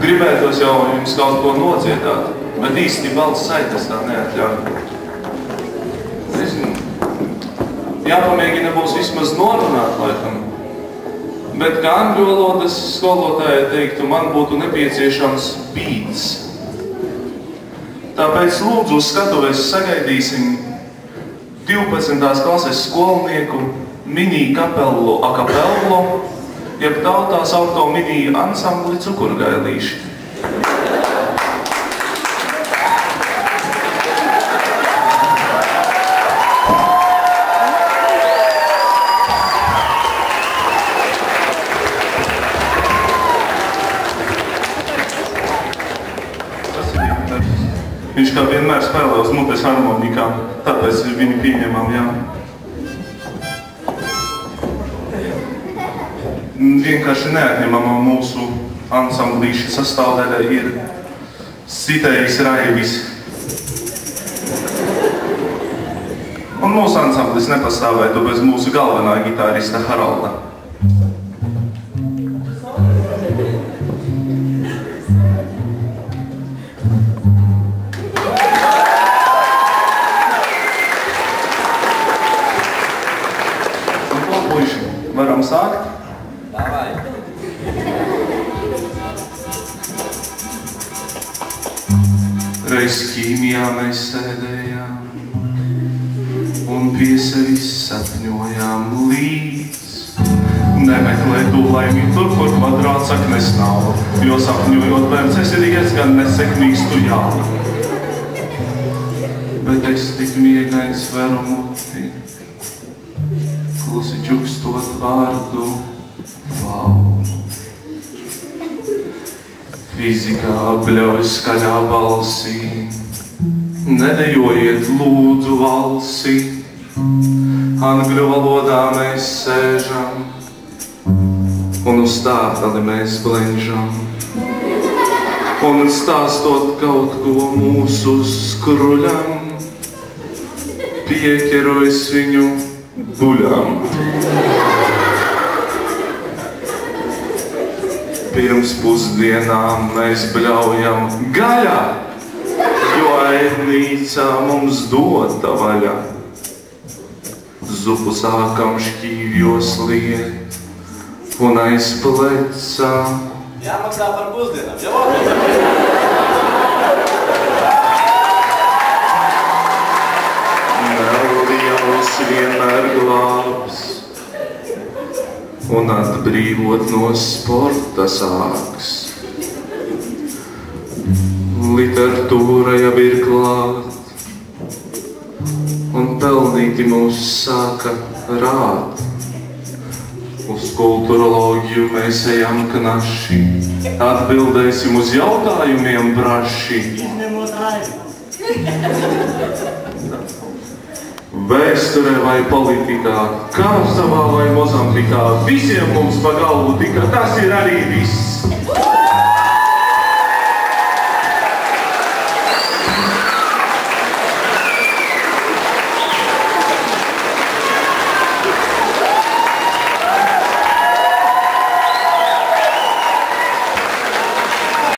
Gribētos jau jums kaut ko nodziedāt, bet īsti balss saites tā neatļauj. Nezinu, jāpamēģina būs vismaz norunāt, laikam. Bet kā angļu valodas skolotāja teiktu, man būtu nepieciešams beats. Tāpēc lūdzu uz skatuves sagaidīsim 12. klases skolnieku mini kapello a capello, jeb tautā saukto mini ansambli Cukurgailīši. Viņš kā vienmēr spēlē uz mutes harmonikām, tāpēc viņu pieņemam, jā. Vienkārši neatņemama mūsu ansamblīša sastāvdaļa ir Sitējs Raivis. Un mūsu ansamblis nepastāvētu bez mūsu galvenā gitārista Haralda. Varam sākt? Davai! Reiz ķīmijā mēs sēdējām un pie sevis sapņojām līdz. Nemeklē tu laimi tur, kur kvadrāts saknes nav, jo sapņojot bērns esi diezgan nesekmīgs tu jā. Bet es tik miegains veru muti, klusi čukstot vārdu vau. Fizikā apļauj skaļā balsī, nedejojiet lūdzu valsī. Angļu valodā mēs sēžam un uz tātali mēs blenžam. Un stāstot kaut ko mūsu skruļam, pieķerojas viņu buļām. Pirms pusdienām mēs bļaujam gaļā, jo ēdnīcā mums dota vaļā. Zupu sākam šķīvjos liet un aiz plecā. Jāmaksā par pusdienām, jau Neliels vienmēr glābs un atbrīvot no sporta sāks. Literatūra jau ir klāt un pelnīti mūs sāka rāt. Uz kulturoloģiju mēs ejam knaši, atbildēsim uz jautājumiem braši. izņemot Raivu. Vēsturē vai politikā, Kārsavā vai Mozambikā, visiem mums pa galvu tika, tas ir arī viss.